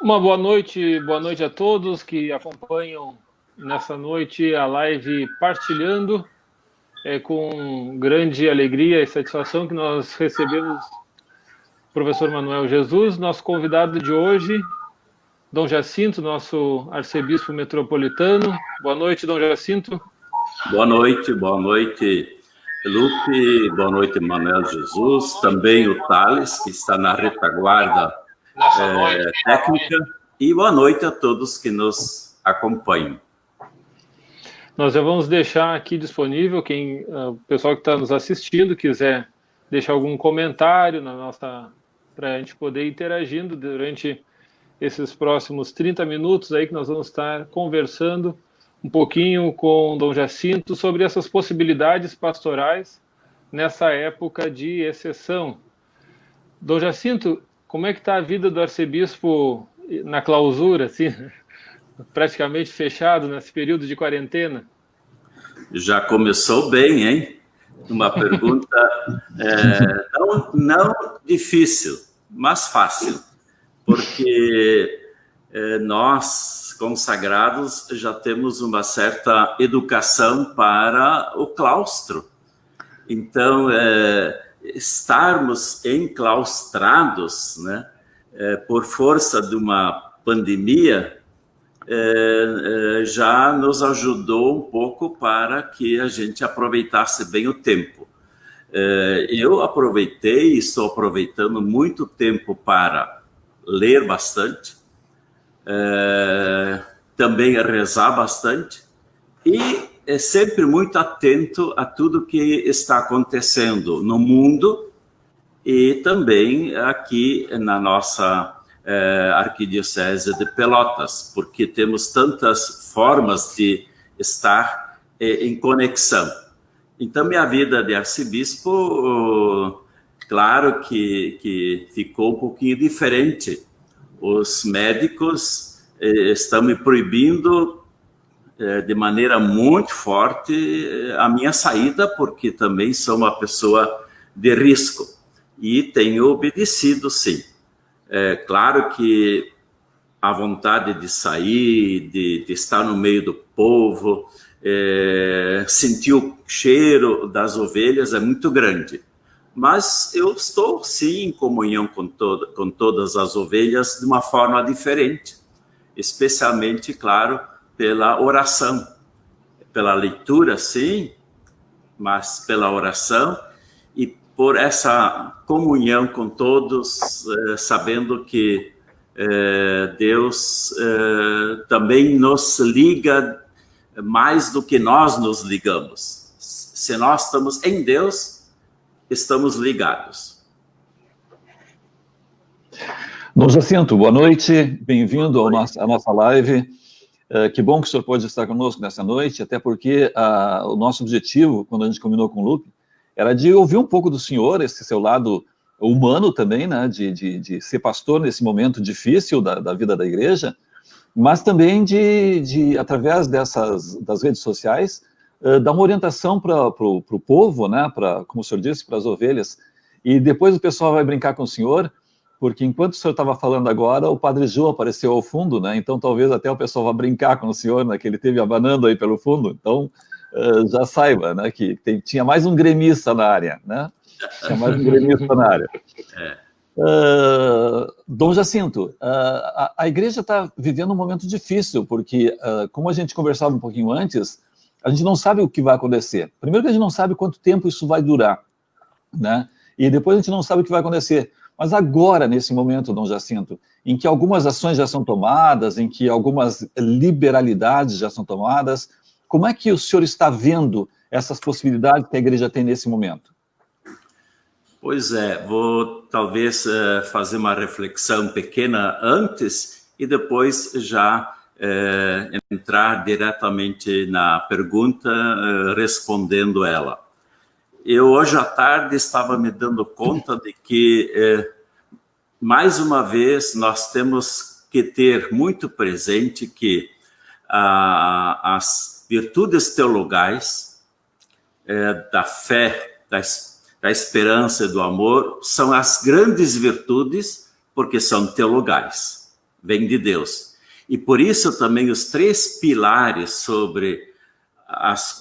Uma boa noite a todos que acompanham nessa noite a live Partilhando. É com grande alegria e satisfação que nós recebemos o professor Manuel Jesus, nosso convidado de hoje, Dom Jacinto, nosso arcebispo metropolitano. Boa noite, Dom Jacinto. Boa noite, Lupe, boa noite, Manuel Jesus, também o Thales, que está na retaguarda técnica, e boa noite a todos que nos acompanham. Nós já vamos deixar aqui disponível, quem o pessoal que está nos assistindo quiser deixar algum comentário para a gente poder ir interagindo durante esses próximos 30 minutos aí que nós vamos estar conversando um pouquinho com Dom Jacinto sobre essas possibilidades pastorais nessa época de exceção. Dom Jacinto, como é que está a vida do arcebispo na clausura, assim, praticamente fechado nesse período de quarentena? Já começou bem, hein? Uma pergunta não difícil, mas fácil, porque nós, consagrados, já temos uma certa educação para o claustro. Então, estarmos enclaustrados, né, por força de uma pandemia, já nos ajudou um pouco para que a gente aproveitasse bem o tempo. Eu aproveitei e estou aproveitando muito tempo para ler bastante, também rezar bastante e sempre muito atento a tudo que está acontecendo no mundo e também aqui na nossa Arquidiocese de Pelotas, porque temos tantas formas de estar em conexão. Então, minha vida de arcebispo, claro que ficou um pouquinho diferente. Os médicos estão me proibindo de maneira muito forte a minha saída, porque também sou uma pessoa de risco e tenho obedecido, sim. Claro que a vontade de sair, de estar no meio do povo, sentir o cheiro das ovelhas é muito grande. Mas eu estou, sim, em comunhão com todas as ovelhas de uma forma diferente, especialmente, claro, pela oração, pela leitura, sim, mas pela oração e por essa comunhão com todos, sabendo que Deus também nos liga mais do que nós nos ligamos. Se nós estamos em Deus, estamos ligados. Dom Jacinto, boa noite, bem-vindo à nossa live. Que bom que o senhor pode estar conosco nessa noite, até porque o nosso objetivo, quando a gente combinou com o Lupe, era de ouvir um pouco do senhor, esse seu lado humano também, né, de ser pastor nesse momento difícil da vida da igreja, mas também através das redes sociais, dar uma orientação para o povo, né, como o senhor disse, para as ovelhas. E depois o pessoal vai brincar com o senhor, porque enquanto o senhor estava falando agora, o Padre Jô apareceu ao fundo, né? Então talvez até o pessoal vá brincar com o senhor, né? Que ele teve abanando aí pelo fundo. Então já saiba, né? Que tinha mais um gremista na área, né? Tinha mais um gremista na área. Dom Jacinto, a igreja está vivendo um momento difícil, porque como a gente conversava um pouquinho antes, a gente não sabe o que vai acontecer. Primeiro que a gente não sabe quanto tempo isso vai durar, né? E depois a gente não sabe o que vai acontecer. Mas agora, nesse momento, Dom Jacinto, em que algumas ações já são tomadas, em que algumas liberalidades já são tomadas, como é que o senhor está vendo essas possibilidades que a igreja tem nesse momento? Pois vou talvez fazer uma reflexão pequena antes e depois já entrar diretamente na pergunta, respondendo ela. Eu, hoje à tarde, estava me dando conta de que, mais uma vez, nós temos que ter muito presente que as virtudes teologais da fé, da esperança e do amor são as grandes virtudes porque são teologais. vem de Deus. E por isso também os 3 pilares sobre os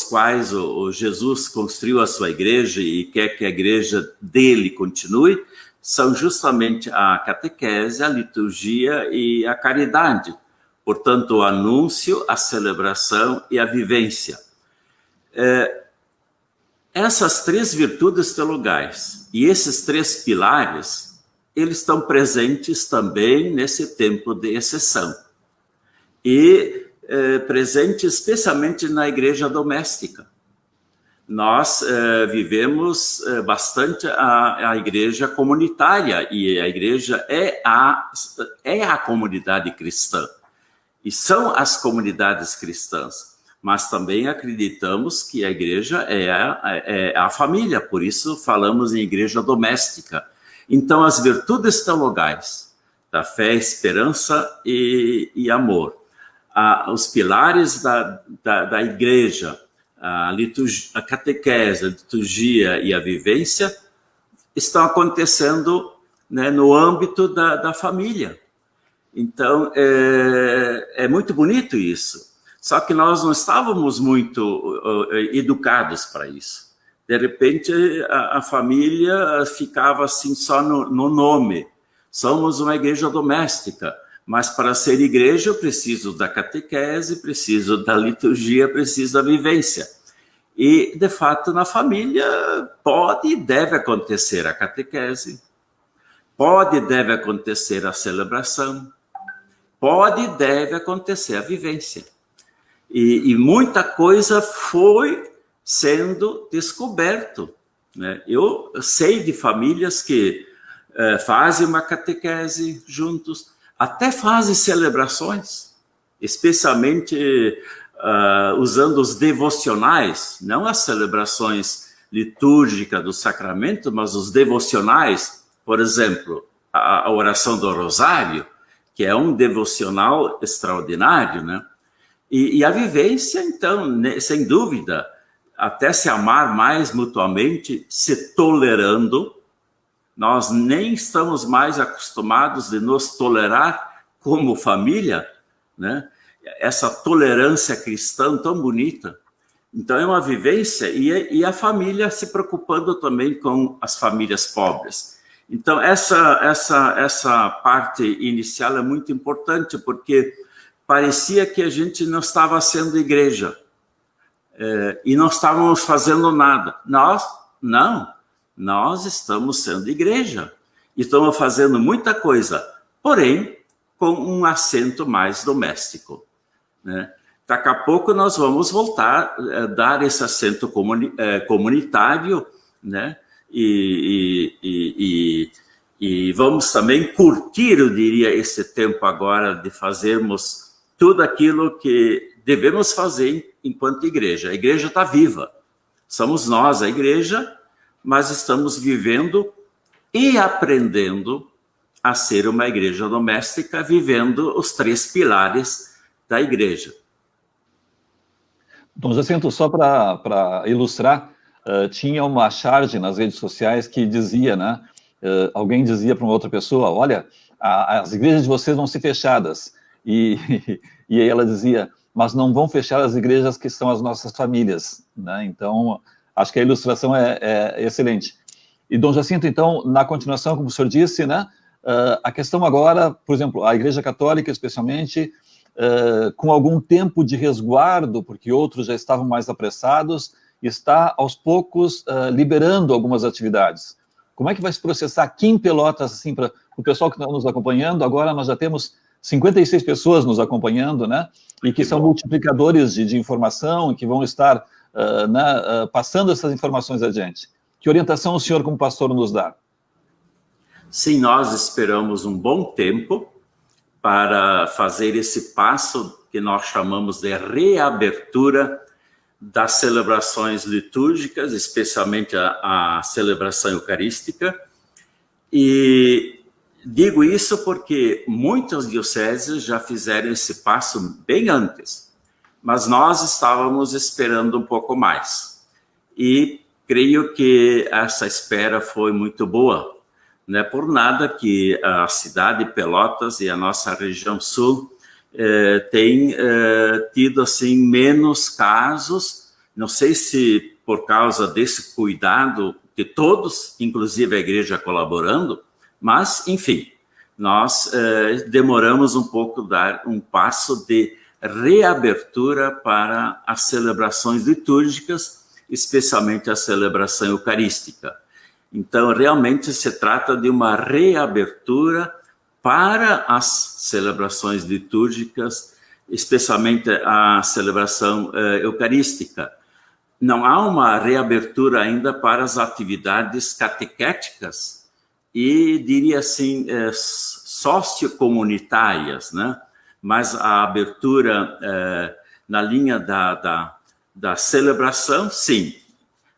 quais o Jesus construiu a sua igreja e quer que a igreja dele continue, são justamente a catequese, a liturgia e a caridade. Portanto, o anúncio, a celebração e a vivência. Essas 3 virtudes teologais e esses 3 pilares, eles estão presentes também nesse tempo de exceção. E presente especialmente na igreja doméstica. Nós vivemos bastante a igreja comunitária, e a igreja é a comunidade cristã, e são as comunidades cristãs, mas também acreditamos que a igreja é a família, por isso falamos em igreja doméstica. Então, as virtudes teologais da fé, esperança e amor, os pilares da igreja, a catequese, a liturgia e a vivência estão acontecendo, né, no âmbito da família. Então, é muito bonito isso. Só que nós não estávamos muito educados para isso. De repente, a família ficava assim só no nome. Somos uma igreja doméstica. Mas para ser igreja eu preciso da catequese, preciso da liturgia, preciso da vivência. E, de fato, na família pode e deve acontecer a catequese, pode e deve acontecer a celebração, pode e deve acontecer a vivência. E muita coisa foi sendo descoberto, né? Eu sei de famílias que fazem uma catequese juntos, até fazem celebrações, especialmente usando os devocionais, não as celebrações litúrgicas do sacramento, mas os devocionais, por exemplo, a oração do Rosário, que é um devocional extraordinário, né? E a vivência, então, sem dúvida, até se amar mais mutuamente, se tolerando. Nós nem estamos mais acostumados de nos tolerar como família, né? Essa tolerância cristã tão bonita. Então, é uma vivência e a família se preocupando também com as famílias pobres. Então, essa parte inicial é muito importante, porque parecia que a gente não estava sendo igreja e não estávamos fazendo nada. Nós estamos sendo igreja, estamos fazendo muita coisa, porém, com um acento mais doméstico, né? Daqui a pouco nós vamos voltar a dar esse acento comunitário, né? E vamos também curtir, eu diria, esse tempo agora de fazermos tudo aquilo que devemos fazer enquanto igreja. A igreja está viva, somos nós, a igreja, mas estamos vivendo e aprendendo a ser uma igreja doméstica, vivendo os 3 pilares da igreja. Dom Jacinto, só para ilustrar, tinha uma charge nas redes sociais que dizia, né? Alguém dizia para uma outra pessoa, olha, as igrejas de vocês vão ser fechadas. E aí ela dizia, mas não vão fechar as igrejas que são as nossas famílias, né? Então, acho que a ilustração é excelente. E, Dom Jacinto, então, na continuação, como o senhor disse, né, a questão agora, por exemplo, a Igreja Católica, especialmente, com algum tempo de resguardo, porque outros já estavam mais apressados, está, aos poucos, liberando algumas atividades. Como é que vai se processar aqui em Pelotas, assim, para o pessoal que está nos acompanhando? Agora nós já temos 56 pessoas nos acompanhando, né, e que são multiplicadores de informação, que vão estar passando essas informações adiante. Que orientação o senhor, como pastor, nos dá? Sim, nós esperamos um bom tempo para fazer esse passo que nós chamamos de reabertura das celebrações litúrgicas, especialmente a celebração eucarística. E digo isso porque muitas dioceses já fizeram esse passo bem antes, mas nós estávamos esperando um pouco mais. E creio que essa espera foi muito boa. Não é por nada que a cidade de Pelotas e a nossa região sul tem tido assim menos casos. Não sei se por causa desse cuidado de todos, inclusive a igreja colaborando, mas, enfim, nós demoramos um pouco dar um passo de reabertura para as celebrações litúrgicas, especialmente a celebração eucarística. Então, realmente se trata de uma reabertura para as celebrações litúrgicas, especialmente a celebração eucarística. Não há uma reabertura ainda para as atividades catequéticas e, diria assim, sociocomunitárias, né? Mas a abertura na linha da celebração, sim,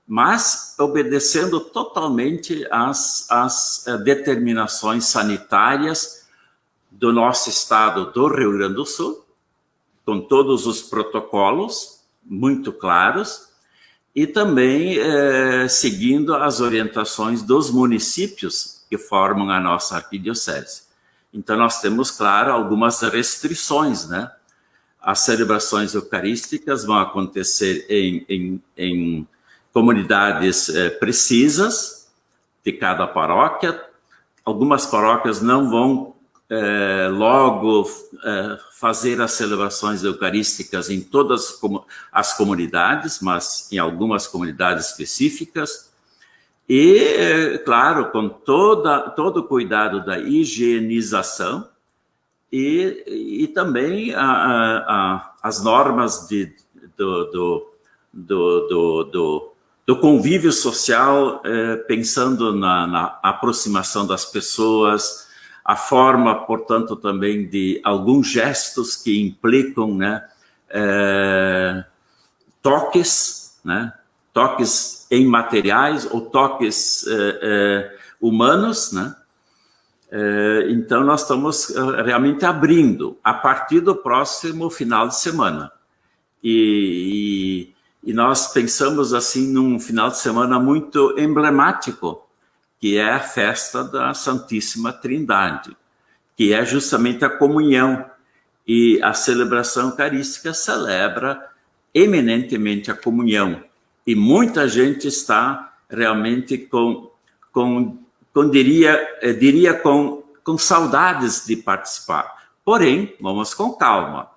mas obedecendo totalmente às determinações sanitárias do nosso estado do Rio Grande do Sul, com todos os protocolos muito claros, e também seguindo as orientações dos municípios que formam a nossa arquidiocese. Então, nós temos, claro, algumas restrições, né? As celebrações eucarísticas vão acontecer em comunidades precisas de cada paróquia. Algumas paróquias não vão logo fazer as celebrações eucarísticas em todas as comunidades, mas em algumas comunidades específicas. E, claro, com todo o cuidado da higienização e também as normas do convívio social, pensando na aproximação das pessoas, a forma, portanto, também de alguns gestos que implicam, né, toques, né, toques em materiais ou toques humanos, né? Então, nós estamos realmente abrindo a partir do próximo final de semana. E nós pensamos assim num final de semana muito emblemático, que é a festa da Santíssima Trindade, que é justamente a comunhão. E a celebração eucarística celebra eminentemente a comunhão. E muita gente está realmente diria com saudades de participar. Porém, vamos com calma.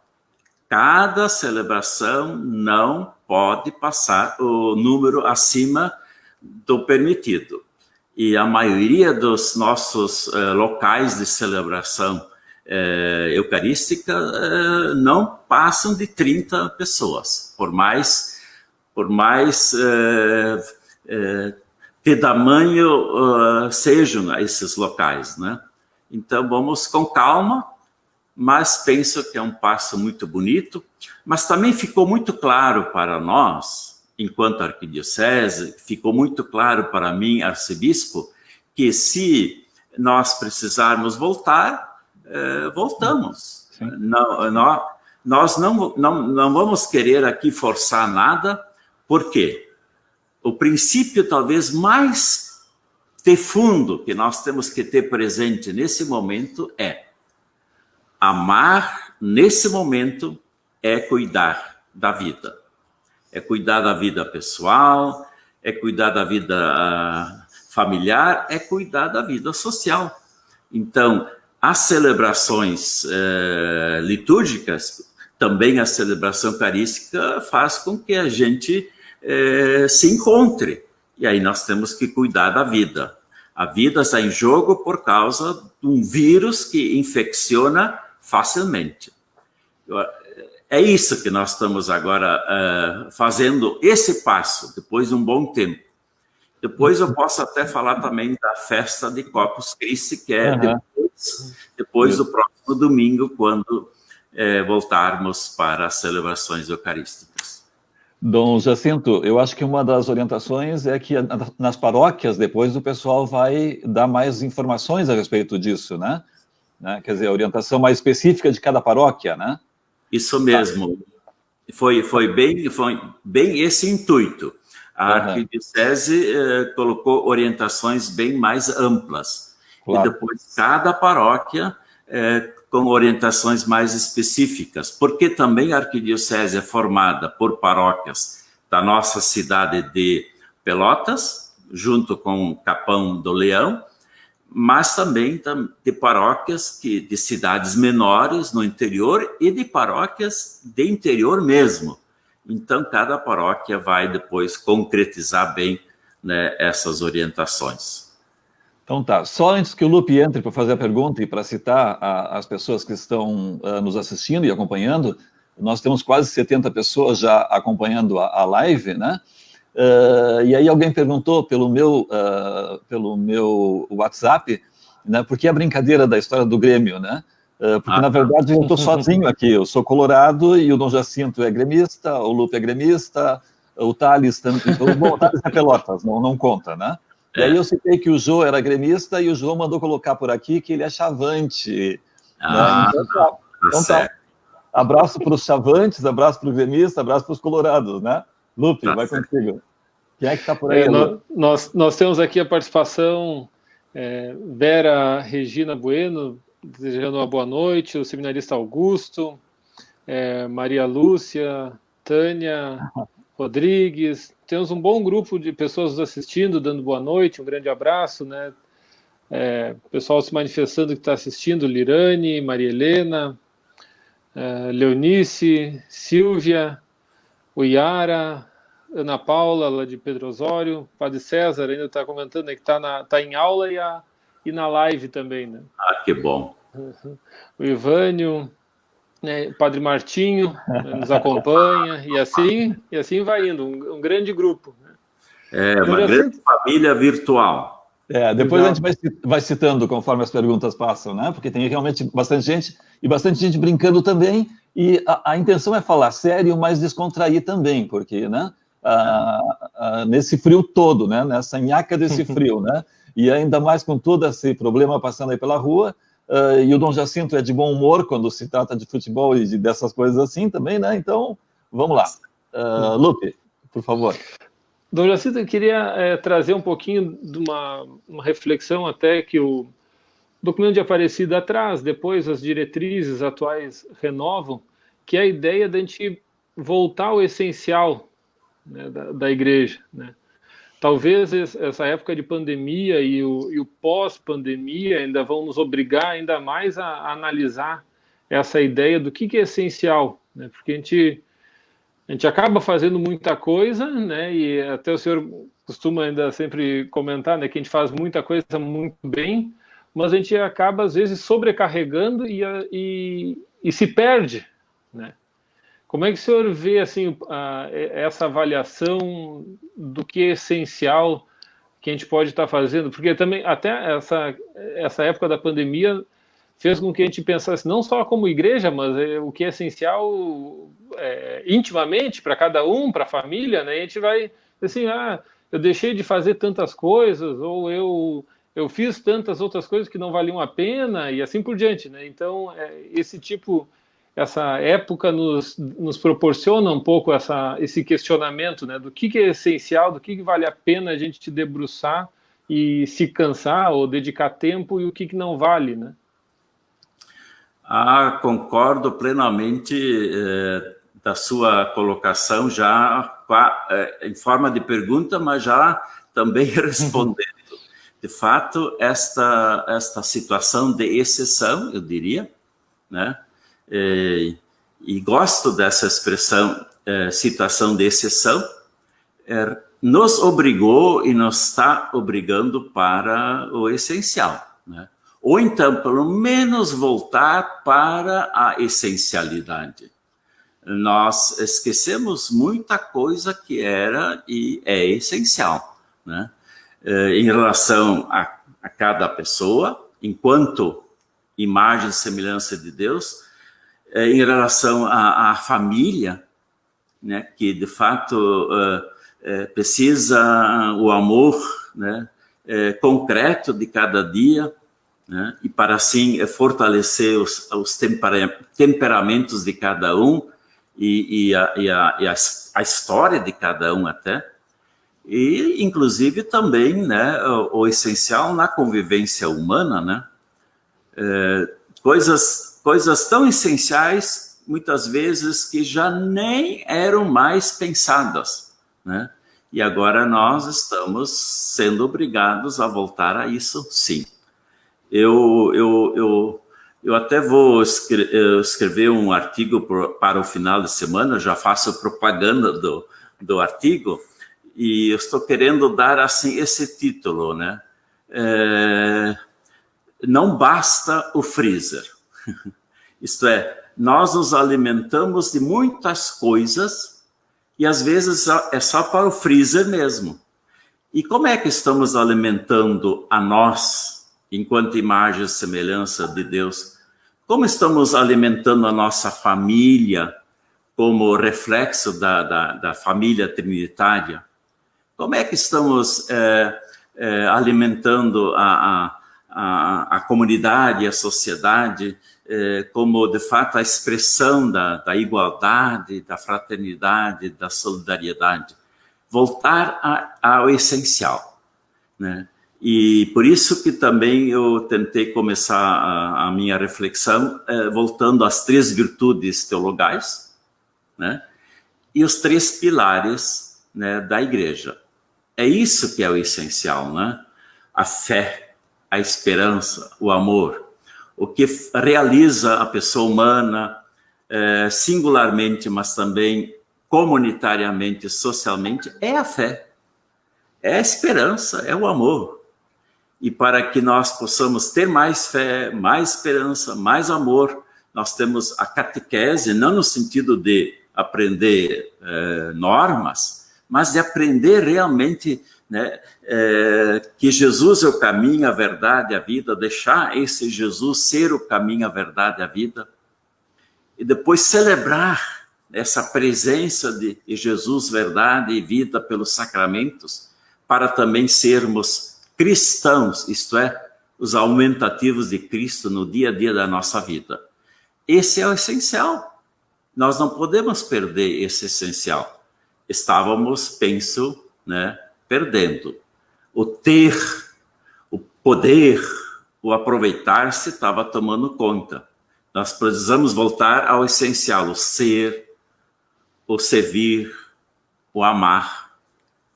Cada celebração não pode passar o número acima do permitido. E a maioria dos nossos locais de celebração eucarística não passam de 30 pessoas, por mais de tamanho sejam esses locais, né? Então, vamos com calma, mas penso que é um passo muito bonito. Mas também ficou muito claro para nós, enquanto arquidiocese, ficou muito claro para mim, arcebispo, que se nós precisarmos voltar, voltamos. Nós não vamos querer aqui forçar nada. Por quê? O princípio talvez mais de fundo que nós temos que ter presente nesse momento é amar nesse momento é cuidar da vida. É cuidar da vida pessoal, é cuidar da vida familiar, é cuidar da vida social. Então, as celebrações litúrgicas, também a celebração eucarística faz com que a gente se encontre. E aí nós temos que cuidar da vida. A vida está em jogo por causa de um vírus que infecciona facilmente. É isso que nós estamos agora fazendo, esse passo, depois de um bom tempo. Depois eu posso até falar também da festa de Corpus Christi, que é depois do próximo domingo, quando voltarmos para as celebrações eucarísticas. Dom Jacinto, eu acho que uma das orientações é que nas paróquias, depois o pessoal vai dar mais informações a respeito disso, né? Quer dizer, a orientação mais específica de cada paróquia, né? Isso mesmo. Foi bem esse intuito. A arquidiocese colocou orientações bem mais amplas. Claro. E depois cada paróquia com orientações mais específicas, porque também a arquidiocese é formada por paróquias da nossa cidade de Pelotas, junto com Capão do Leão, mas também de paróquias de cidades menores no interior e de paróquias de interior mesmo. Então, cada paróquia vai depois concretizar bem, né, essas orientações. Então tá, só antes que o Lupe entre para fazer a pergunta e para citar as pessoas que estão nos assistindo e acompanhando, nós temos quase 70 pessoas já acompanhando a live, né? E aí alguém perguntou pelo meu WhatsApp, né, por que a brincadeira da história do Grêmio, né? Porque, na verdade, eu estou sozinho aqui, eu sou colorado e o Dom Jacinto é gremista, o Lupe é gremista, o Thales também, bom, o Thales é Pelotas, não conta, né? E aí eu citei que o Jô era gremista e o Jô mandou colocar por aqui que ele é chavante. Né? Então tá. Abraço para os chavantes, abraço para o gremista, abraço para os colorados, né? Lupe, vai contigo. Quem é que está por aí? Nós temos aqui a participação Vera Regina Bueno, desejando uma boa noite, o seminarista Augusto, Maria Lúcia, Tânia Rodrigues. Temos um bom grupo de pessoas nos assistindo, dando boa noite, um grande abraço, né? Pessoal se manifestando que está assistindo, Lirane, Maria Helena, Leonice, Silvia, Uiara, Ana Paula, lá de Pedro Osório, Padre César ainda está comentando, né, que está em aula e na live também, né? Que bom. O Ivânio, né, Padre Martinho, nos acompanha, e assim vai indo, um grande grupo. Né? Uma grande família virtual. Depois a gente vai citando conforme as perguntas passam, né? Porque tem realmente bastante gente, e bastante gente brincando também, e a intenção é falar sério, mas descontrair também, porque, né? Nesse frio todo, né? Nessa nhaca desse frio, né? E ainda mais com todo esse problema passando aí pela rua, e o Dom Jacinto é de bom humor quando se trata de futebol e dessas coisas assim também, né? Então, vamos lá. Lupe, por favor. Dom Jacinto, eu queria trazer um pouquinho de uma reflexão até que o documento de Aparecida traz, depois as diretrizes atuais renovam, que é a ideia de a gente voltar ao essencial, né, da igreja, né? Talvez essa época de pandemia e o pós-pandemia ainda vão nos obrigar ainda mais a analisar essa ideia do que é essencial, né? Porque a gente acaba fazendo muita coisa, né? E até o senhor costuma ainda sempre comentar, né, que a gente faz muita coisa muito bem, mas a gente acaba às vezes sobrecarregando e se perde, né? Como é que o senhor vê assim essa avaliação do que é essencial que a gente pode estar fazendo? Porque também até essa época da pandemia fez com que a gente pensasse não só como igreja, mas o que é essencial intimamente para cada um, para a família, né? E a gente vai assim, eu deixei de fazer tantas coisas, ou eu fiz tantas outras coisas que não valiam a pena, e assim por diante, né? Então, essa época nos proporciona um pouco esse questionamento, né, do que é essencial, do que vale a pena a gente debruçar e se cansar ou dedicar tempo e o que não vale, né? Concordo plenamente da sua colocação, já em forma de pergunta, mas já também respondendo. De fato, esta situação de exceção, eu diria, né? E gosto dessa expressão, situação de exceção, nos obrigou e nos está obrigando para o essencial, né? Ou então, pelo menos, voltar para a essencialidade. Nós esquecemos muita coisa que era e é essencial, né? Em relação a cada pessoa, enquanto imagem e semelhança de Deus, em relação à família, né, que de fato precisa o amor, né, concreto de cada dia, né, e para assim fortalecer os temperamentos de cada um e a história de cada um até. E, inclusive, também, né, o essencial na convivência humana, né? Coisas tão essenciais, muitas vezes, que já nem eram mais pensadas, né? E agora nós estamos sendo obrigados a voltar a isso, sim. Eu até vou escrever um artigo para o final de semana, já faço propaganda do artigo, e eu estou querendo dar assim esse título, né? Não basta o freezer. Isto é, nós nos alimentamos de muitas coisas e às vezes é só para o freezer mesmo. E como é que estamos alimentando a nós, enquanto imagem e semelhança de Deus? Como estamos alimentando a nossa família como reflexo da família trinitária? Como é que estamos alimentando a comunidade, a sociedade, como, de fato, a expressão da igualdade, da fraternidade, da solidariedade? Voltar ao essencial, né? E por isso que também eu tentei começar a minha reflexão voltando às 3 virtudes teologais, né? E os 3 pilares, né, da igreja. É isso que é o essencial, né? A fé, a esperança, o amor. O que realiza a pessoa humana singularmente, mas também comunitariamente, socialmente, é a fé. É a esperança, é o amor. E para que nós possamos ter mais fé, mais esperança, mais amor, nós temos a catequese, não no sentido de aprender normas, mas de aprender realmente, né, que Jesus é o caminho, a verdade, a vida, deixar esse Jesus ser o caminho, a verdade, a vida, e depois celebrar essa presença de Jesus, verdade e vida pelos sacramentos, para também sermos cristãos, isto é, os aumentativos de Cristo no dia a dia da nossa vida. Esse é o essencial. Nós não podemos perder esse essencial. Estávamos, penso, né, perdendo. O ter, o poder, o aproveitar-se estava tomando conta. Nós precisamos voltar ao essencial, o ser, o servir, o amar.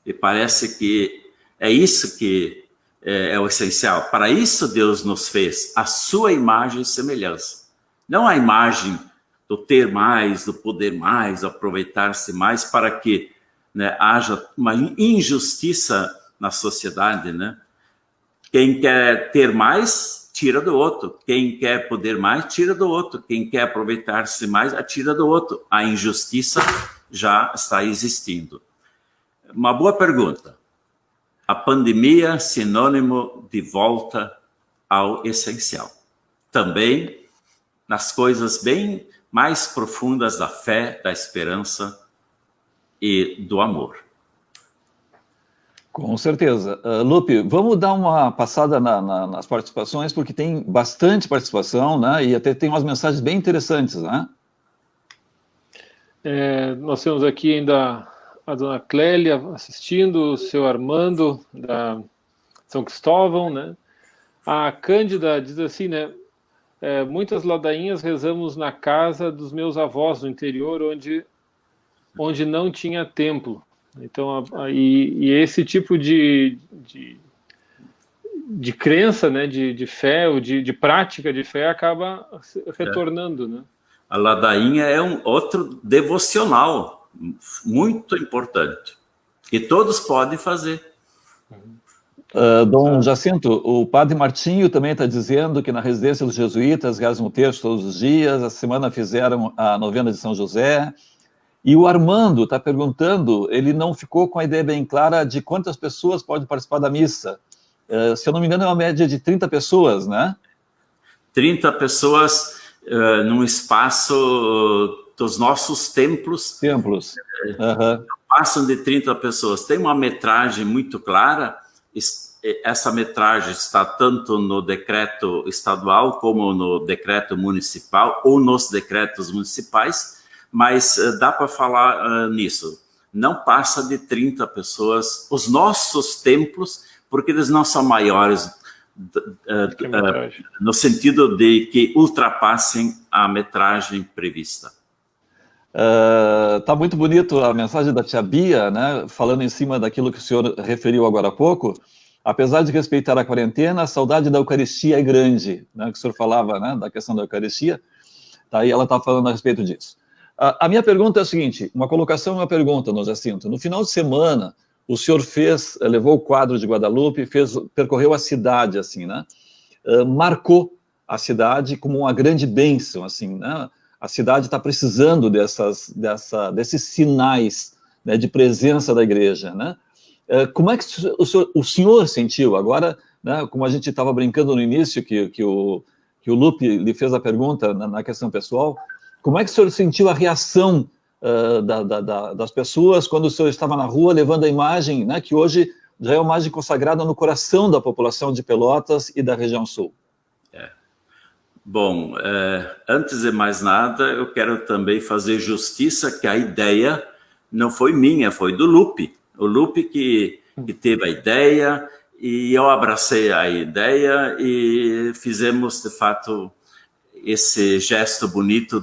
E parece que é isso que é o essencial. Para isso Deus nos fez a sua imagem e semelhança. Não a imagem do ter mais, do poder mais, aproveitar-se mais, para que, né, haja uma injustiça na sociedade, né? Quem quer ter mais, tira do outro. Quem quer poder mais, tira do outro. Quem quer aproveitar-se mais, tira do outro. A injustiça já está existindo. Uma boa pergunta. A pandemia, sinônimo de volta ao essencial. Também nas coisas bem mais profundas da fé, da esperança e do amor. Com certeza. Lupe, vamos dar uma passada nas participações, porque tem bastante participação, né? E até tem umas mensagens bem interessantes, né? Nós temos aqui ainda a dona Clélia assistindo, o seu Armando, da São Cristóvão, né? A Cândida diz assim, né? Muitas ladainhas rezamos na casa dos meus avós no interior, onde não tinha templo. Então, e esse tipo de crença, né, de fé, ou de prática de fé, acaba retornando, né? A ladainha é um outro devocional muito importante, que todos podem fazer. Dom Jacinto, o padre Martinho também está dizendo que na residência dos jesuítas rezam o terço todos os dias, a semana fizeram a novena de São José. E o Armando está perguntando, ele não ficou com a ideia bem clara de quantas pessoas podem participar da missa. Se eu não me engano, é uma média de 30 pessoas, né? 30 pessoas num espaço dos nossos templos. Templos. Uhum. Passam de 30 pessoas. Tem uma metragem muito clara. Essa metragem está tanto no decreto estadual como no decreto municipal ou nos decretos municipais, mas dá para falar nisso. não passa de 30 pessoas. Os nossos templos, porque eles não são maiores no sentido de que ultrapassem a metragem prevista. Tá muito bonito a mensagem da tia Bia, né, falando em cima daquilo que o senhor referiu agora há pouco. Apesar de respeitar a quarentena, a saudade da Eucaristia é grande, né, que o senhor falava, né, da questão da Eucaristia. Tá aí, ela está falando a respeito disso. A minha pergunta é a seguinte, uma colocação e uma pergunta, Dom Jacinto. No final de semana, o senhor levou o quadro de Guadalupe, percorreu a cidade, assim, né? Marcou a cidade como uma grande bênção, assim, né? A cidade está precisando desses sinais, né, de presença da igreja, né? Como é que o senhor sentiu agora, né, como a gente estava brincando no início, que o Lupe lhe fez a pergunta na questão pessoal, como é que o senhor sentiu a reação das pessoas quando o senhor estava na rua levando a imagem, né, que hoje já é uma imagem consagrada no coração da população de Pelotas e da região sul? Bom, antes de mais nada, eu quero também fazer justiça que a ideia não foi minha, foi do Lupe. O Lupe que teve a ideia, e eu abracei a ideia e fizemos, de fato, esse gesto bonito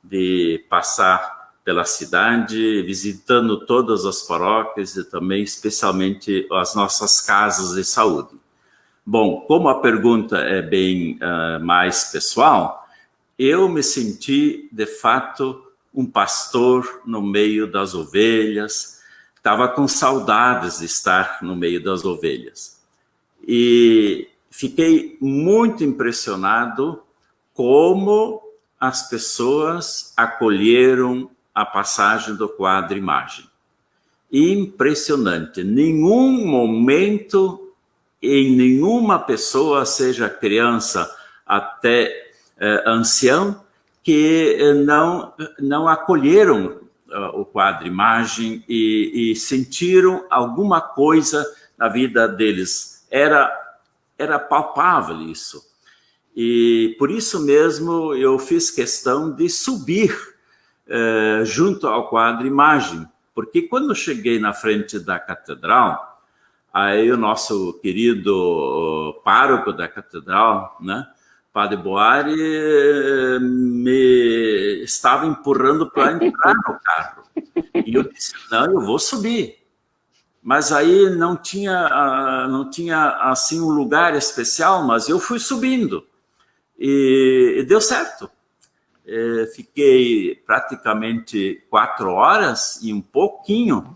de passar pela cidade, visitando todas as paróquias e também, especialmente, as nossas casas de saúde. Bom, como a pergunta é bem mais pessoal, eu me senti, de fato, um pastor no meio das ovelhas, estava com saudades de estar no meio das ovelhas. E fiquei muito impressionado como as pessoas acolheram a passagem do quadro imagem. Impressionante, nenhum momento em nenhuma pessoa, seja criança até ancião, que não acolheram o quadro imagem e sentiram alguma coisa na vida deles. Era palpável isso. E por isso mesmo eu fiz questão de subir junto ao quadro imagem, porque quando eu cheguei na frente da catedral, aí o nosso querido pároco da catedral, né, Padre Boari, me estava empurrando para entrar no carro. E eu disse, não, eu vou subir. Mas aí não tinha assim um lugar especial, mas eu fui subindo. E deu certo. Fiquei praticamente 4 horas e um pouquinho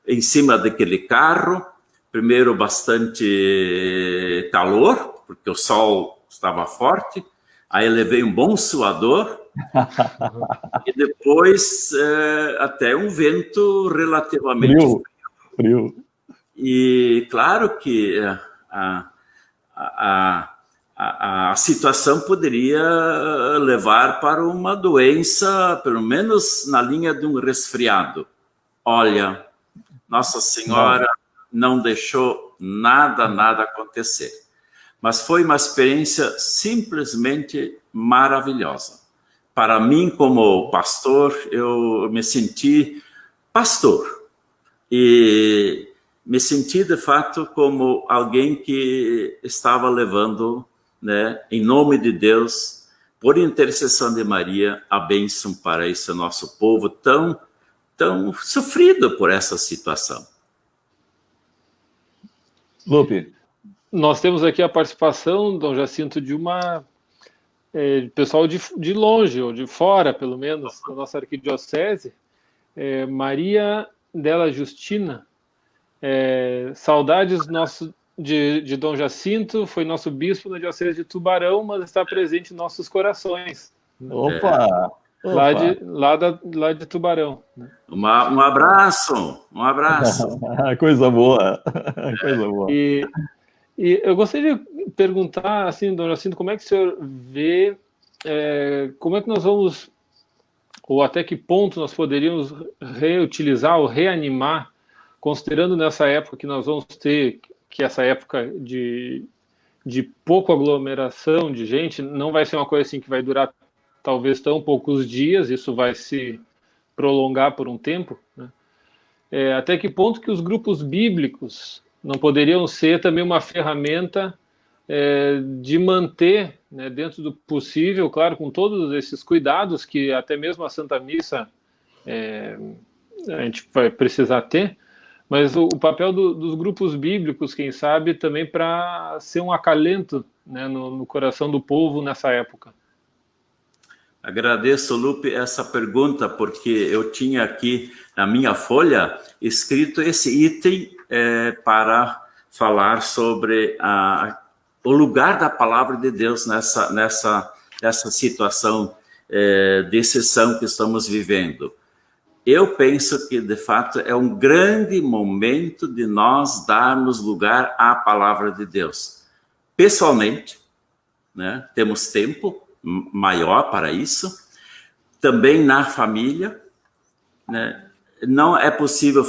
em cima daquele carro. Primeiro, bastante calor, porque o sol estava forte. Aí levei um bom suador. E depois até um vento relativamente frio. E claro que a situação poderia levar para uma doença, pelo menos na linha de um resfriado. Olha, Nossa Senhora não deixou nada acontecer. Mas foi uma experiência simplesmente maravilhosa. Para mim, como pastor, eu me senti pastor. E me senti, de fato, como alguém que estava levando, né, em nome de Deus, por intercessão de Maria, a bênção para esse nosso povo tão sofrido por essa situação. Lupe. Nós temos aqui a participação, Dom Jacinto, de uma pessoal de longe, ou de fora, pelo menos, da nossa arquidiocese, Maria Della Justina. Saudades de Dom Jacinto, foi nosso bispo na diocese de Tubarão, mas está presente em nossos corações. Opa! Lá de Tubarão. Um abraço. Coisa boa. Coisa boa. E eu gostaria de perguntar, assim, Dom Jacinto, como é que o senhor vê, como é que nós vamos, ou até que ponto nós poderíamos reutilizar ou reanimar, considerando nessa época que nós vamos ter, que essa época de pouca aglomeração de gente, não vai ser uma coisa assim que vai durar talvez tão poucos dias, isso vai se prolongar por um tempo, né? até que ponto que os grupos bíblicos não poderiam ser também uma ferramenta de manter, né, dentro do possível, claro, com todos esses cuidados que até mesmo a Santa Missa a gente vai precisar ter, mas o papel dos grupos bíblicos, quem sabe, também para ser um acalento, né, no coração do povo nessa época. Agradeço, Lupe, essa pergunta, porque eu tinha aqui na minha folha escrito esse item para falar sobre o lugar da palavra de Deus nessa situação de exceção que estamos vivendo. Eu penso que, de fato, é um grande momento de nós darmos lugar à palavra de Deus. Pessoalmente, né, temos tempo maior para isso. Também na família, né, não é possível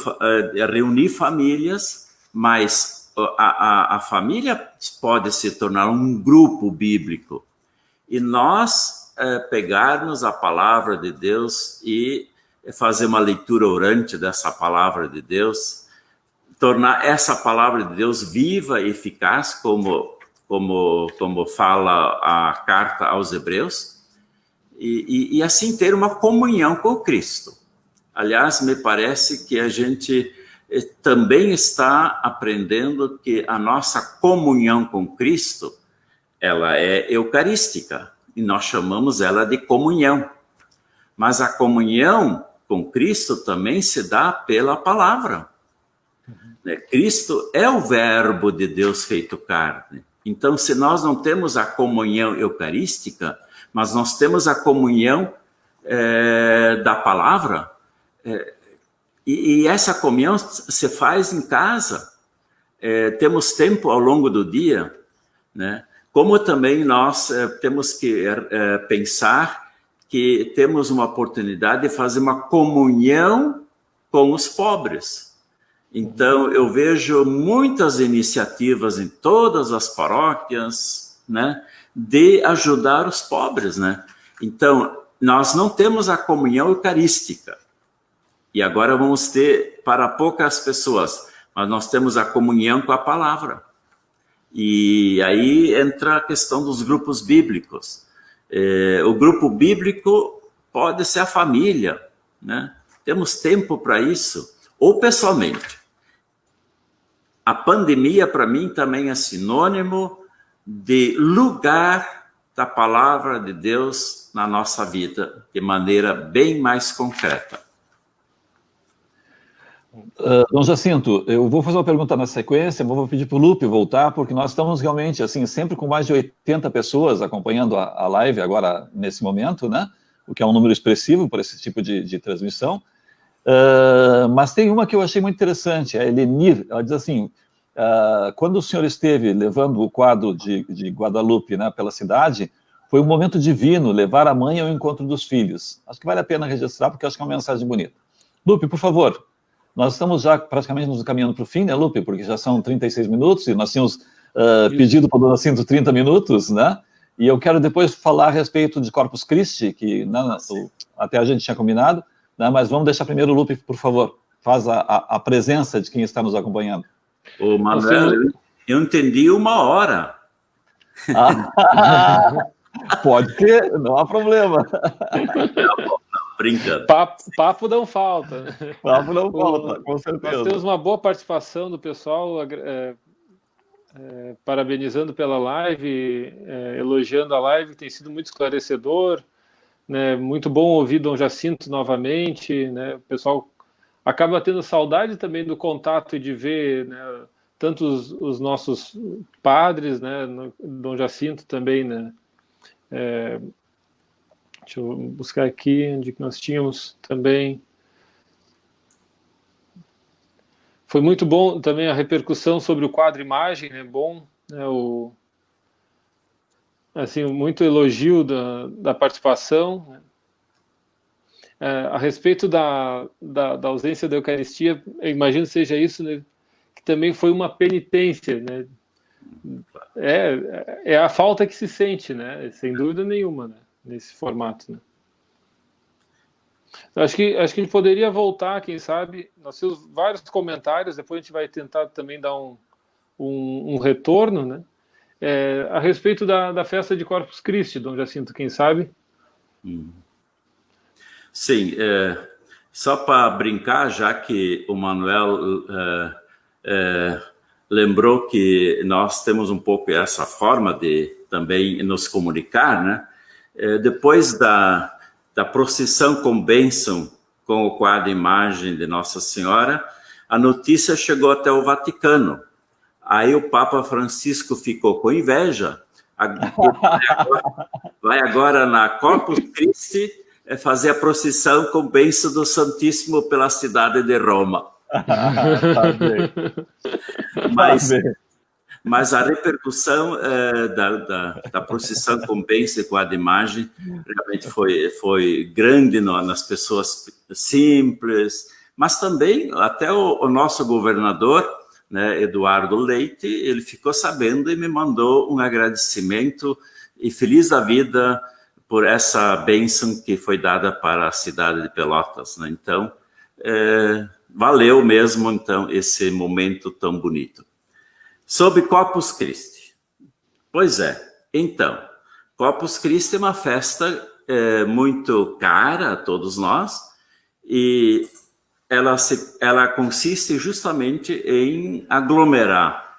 reunir famílias, mas a família pode se tornar um grupo bíblico. E nós pegarmos a palavra de Deus e fazer uma leitura orante dessa palavra de Deus, tornar essa palavra de Deus viva e eficaz, como fala a carta aos Hebreus, e assim ter uma comunhão com Cristo. Aliás, me parece que a gente também está aprendendo que a nossa comunhão com Cristo, ela é eucarística, e nós chamamos ela de comunhão. Mas a comunhão com Cristo também se dá pela palavra. Cristo é o verbo de Deus feito carne. Então, se nós não temos a comunhão eucarística, mas nós temos a comunhão da palavra, e essa comunhão se faz em casa. Temos tempo ao longo do dia, né? Como também nós temos que pensar que temos uma oportunidade de fazer uma comunhão com os pobres. Então, eu vejo muitas iniciativas em todas as paróquias, né, de ajudar os pobres, né? Então, nós não temos a comunhão eucarística. E agora vamos ter para poucas pessoas, mas nós temos a comunhão com a palavra. E aí entra a questão dos grupos bíblicos. O grupo bíblico pode ser a família, né? Temos tempo para isso, ou pessoalmente. A pandemia, para mim, também é sinônimo de lugar da palavra de Deus na nossa vida, de maneira bem mais concreta. Dom Jacinto, eu vou fazer uma pergunta na sequência, vou pedir para o Lupe voltar, porque nós estamos realmente, assim, sempre com mais de 80 pessoas acompanhando a live agora, nesse momento, né? O que é um número expressivo para esse tipo de transmissão. Mas tem uma que eu achei muito interessante, a Elenir, ela diz assim, quando o senhor esteve levando o quadro de Guadalupe, né, pela cidade, foi um momento divino levar a mãe ao encontro dos filhos. Acho que vale a pena registrar, porque acho que é uma mensagem bonita. Lupe, por favor. Nós estamos já praticamente nos caminhando para o fim, né, Lupe? Porque já são 36 minutos e nós tínhamos pedido para o Dom Jacinto 30 minutos, né? E eu quero depois falar a respeito de Corpus Christi, que até a gente tinha combinado, né? Mas vamos deixar primeiro o Lupe, por favor. Faz a presença de quem está nos acompanhando. Ô, Manuel, eu entendi 1 hora. Pode ter, não há problema. Brincando. Papo não falta. Papo não falta, com certeza. Nós temos uma boa participação do pessoal, parabenizando pela live, elogiando a live, tem sido muito esclarecedor, né? Muito bom ouvir Dom Jacinto novamente, né? O pessoal acaba tendo saudade também do contato e de ver, né, tanto os nossos padres, né, Dom Jacinto também, né? Deixa eu buscar aqui onde que nós tínhamos também. Foi muito bom também a repercussão sobre o quadro imagem, né? Bom, né? Assim, muito elogio da participação, né? A respeito da ausência da Eucaristia, eu imagino que seja isso, né? Que também foi uma penitência, né? É a falta que se sente, né? Sem dúvida nenhuma, né? Nesse formato, né? Acho que a gente poderia voltar, quem sabe, nós temos vários comentários, depois a gente vai tentar também dar um retorno, né? A respeito da festa de Corpus Christi, Dom Jacinto, quem sabe? Sim, só para brincar, já que o Manuel lembrou que nós temos um pouco essa forma de também nos comunicar, né? Depois da procissão com bênção com o quadro imagem de Nossa Senhora, a notícia chegou até o Vaticano. Aí o Papa Francisco ficou com inveja, vai agora na Corpus Christi fazer a procissão com bênção do Santíssimo pela cidade de Roma. Tá bem. Mas a repercussão da procissão com bênção com a imagem realmente foi grande nas pessoas simples, mas também até o nosso governador, né, Eduardo Leite, ele ficou sabendo e me mandou um agradecimento e feliz da vida por essa bênção que foi dada para a cidade de Pelotas, né? Então, valeu mesmo então esse momento tão bonito. Sobre Corpus Christi. Pois então, Corpus Christi é uma festa muito cara a todos nós e ela consiste justamente em aglomerar,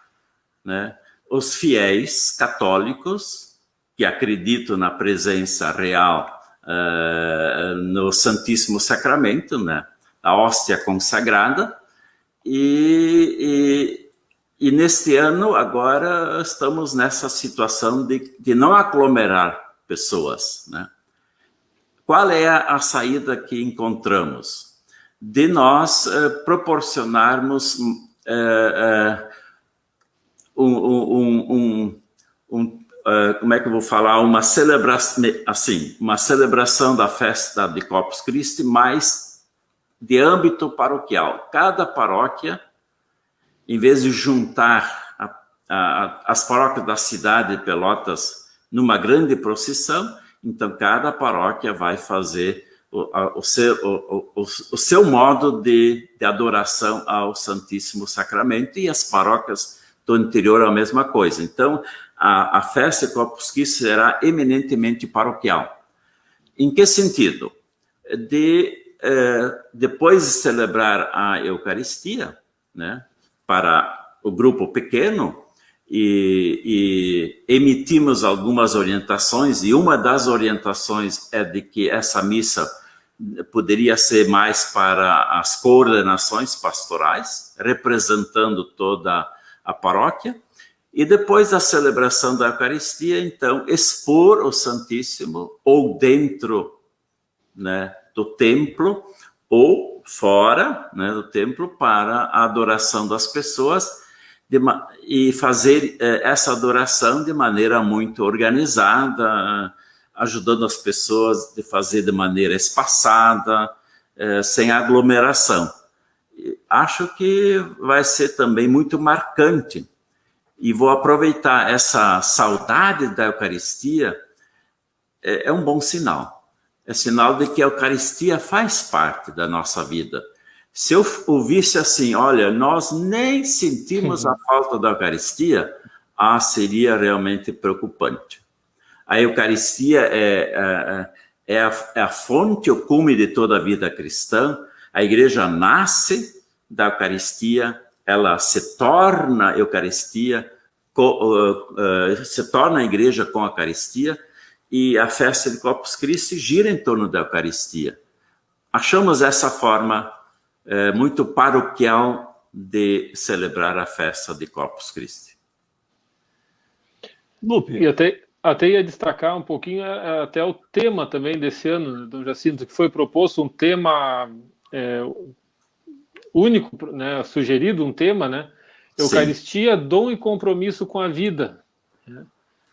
né, os fiéis católicos que acreditam na presença real no Santíssimo Sacramento, né, a hóstia consagrada, e neste ano, agora, estamos nessa situação de não aglomerar pessoas, né? Qual é a saída que encontramos? De nós proporcionarmos como é que eu vou falar? Uma celebração da festa de Corpus Christi, mas de âmbito paroquial. Cada paróquia, em vez de juntar as paróquias da cidade de Pelotas numa grande procissão, então cada paróquia vai fazer o seu modo de adoração ao Santíssimo Sacramento, e as paróquias do interior a mesma coisa. Então, a festa de Corpus Christi será eminentemente paroquial. Em que sentido? Depois de celebrar a Eucaristia, né, para o grupo pequeno, e emitimos algumas orientações, e uma das orientações é de que essa missa poderia ser mais para as coordenações pastorais, representando toda a paróquia, e depois da celebração da Eucaristia, então, expor o Santíssimo ou dentro, né, do templo, ou fora, né, do templo, para a adoração das pessoas, e fazer essa adoração de maneira muito organizada, ajudando as pessoas a fazer de maneira espaçada, sem aglomeração. Acho que vai ser também muito marcante, e vou aproveitar essa saudade da Eucaristia, é um bom sinal. É sinal de que a Eucaristia faz parte da nossa vida. Se eu ouvisse assim, olha, nós nem sentimos a falta da Eucaristia, seria realmente preocupante. A Eucaristia é a fonte, o cume de toda a vida cristã. A igreja nasce da Eucaristia, ela se torna Eucaristia, se torna a igreja com a Eucaristia, e a festa de Corpus Christi gira em torno da Eucaristia. Achamos essa forma muito paroquial de celebrar a festa de Corpus Christi. Lupe. E até ia destacar um pouquinho até o tema também desse ano, Dom Jacinto, que foi proposto um tema único, né, sugerido um tema, né? Eucaristia, sim, dom e compromisso com a vida.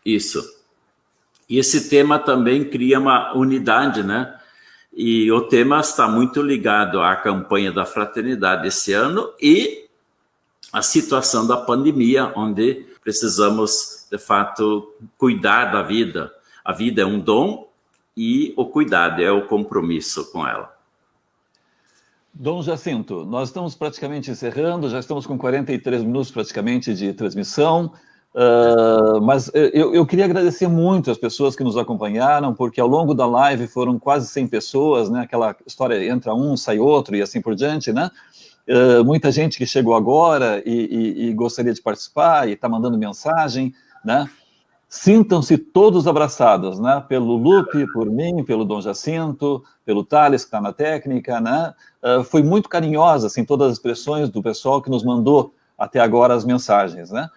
Isso. E esse tema também cria uma unidade, né? E o tema está muito ligado à campanha da fraternidade esse ano e à situação da pandemia, onde precisamos, de fato, cuidar da vida. A vida é um dom e o cuidado é o compromisso com ela. Dom Jacinto, nós estamos praticamente encerrando, já estamos com 43 minutos praticamente de transmissão, mas eu queria agradecer muito as pessoas que nos acompanharam, porque ao longo da live foram quase 100 pessoas, né? Aquela história, entra um, sai outro e assim por diante, né? Muita gente que chegou agora e gostaria de participar e está mandando mensagem, né? Sintam-se todos abraçados, né? Pelo Lupe, por mim, pelo Dom Jacinto, pelo Thales, que está na técnica, né? Foi muito carinhosa, assim, todas as expressões do pessoal que nos mandou até agora as mensagens, né?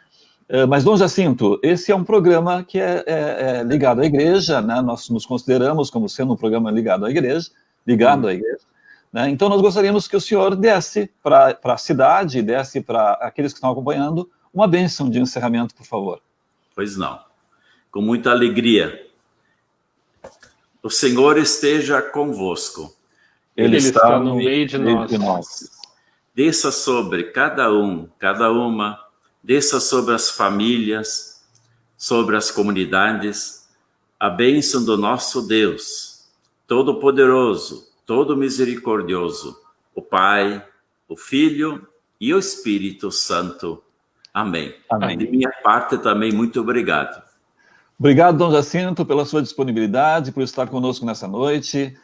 Mas, Dom Jacinto, esse é um programa que é ligado à igreja, né? Nós nos consideramos como sendo um programa ligado à igreja, né? Então, nós gostaríamos que o senhor desse para a cidade, desse para aqueles que estão acompanhando, uma bênção de encerramento, por favor. Pois não. Com muita alegria. O Senhor esteja convosco. Ele está no meio de nós. Desça sobre cada um, cada uma, desça sobre as famílias, sobre as comunidades, a bênção do nosso Deus, Todo-Poderoso, Todo-Misericordioso, o Pai, o Filho e o Espírito Santo. Amém. Amém. De minha parte também, muito obrigado. Obrigado, Dom Jacinto, pela sua disponibilidade, por estar conosco nessa noite.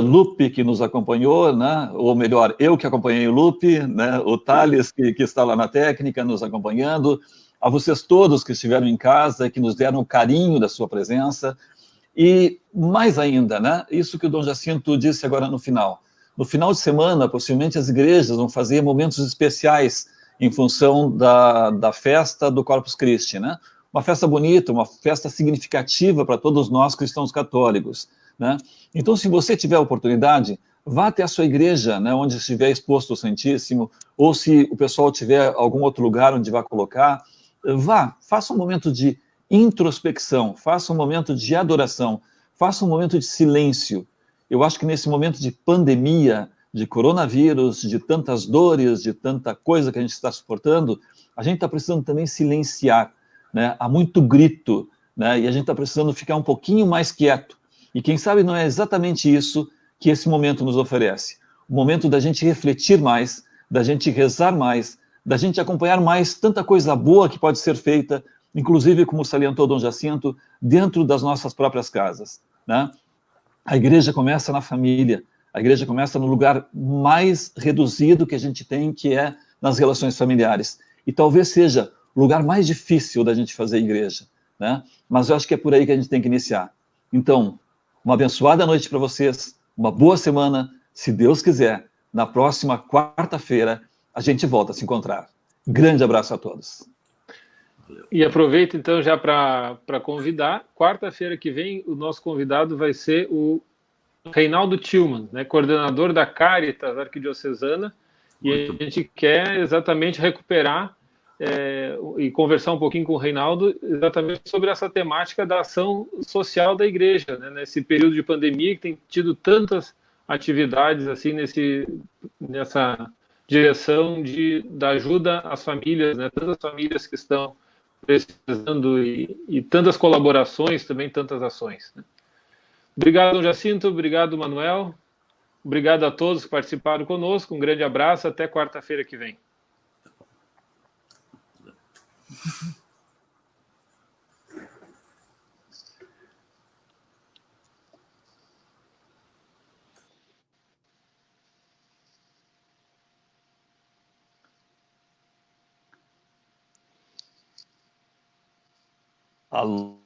Lupe, que nos acompanhou, né? Ou melhor, eu que acompanhei o Lupe, né? O Thales, que está lá na técnica, nos acompanhando. A vocês todos que estiveram em casa, que nos deram o carinho da sua presença. E mais ainda, né? Isso que o Dom Jacinto disse agora no final. No final de semana, possivelmente as igrejas vão fazer momentos especiais em função da festa do Corpus Christi, né? Uma festa bonita, uma festa significativa para todos nós cristãos católicos, né? Então, se você tiver a oportunidade, vá até a sua igreja, né, onde estiver exposto o Santíssimo, ou se o pessoal tiver algum outro lugar onde vai colocar, vá, faça um momento de introspecção, faça um momento de adoração, faça um momento de silêncio. Eu acho que nesse momento de pandemia, de coronavírus, de tantas dores, de tanta coisa que a gente está suportando, a gente está precisando também silenciar, né? Há muito grito, né? E a gente está precisando ficar um pouquinho mais quieto. E quem sabe não é exatamente isso que esse momento nos oferece. O momento da gente refletir mais, da gente rezar mais, da gente acompanhar mais tanta coisa boa que pode ser feita, inclusive, como salientou Dom Jacinto, dentro das nossas próprias casas, né? A igreja começa na família, a igreja começa no lugar mais reduzido que a gente tem, que é nas relações familiares. E talvez seja o lugar mais difícil da gente fazer igreja, né? Mas eu acho que é por aí que a gente tem que iniciar. Então, uma abençoada noite para vocês, uma boa semana. Se Deus quiser, na próxima quarta-feira, a gente volta a se encontrar. Grande abraço a todos. E aproveito então já para convidar. Quarta-feira que vem, o nosso convidado vai ser o Reinaldo Tillman, né, coordenador da Caritas Arquidiocesana, e a gente quer exatamente recuperar e conversar um pouquinho com o Reinaldo exatamente sobre essa temática da ação social da igreja, né, nesse período de pandemia que tem tido tantas atividades assim nessa direção da ajuda às famílias, né, tantas famílias que estão precisando e tantas colaborações, também tantas ações, né? Obrigado, Jacinto. Obrigado, Manuel. Obrigado a todos que participaram conosco. Um grande abraço. Até quarta-feira que vem. Alô.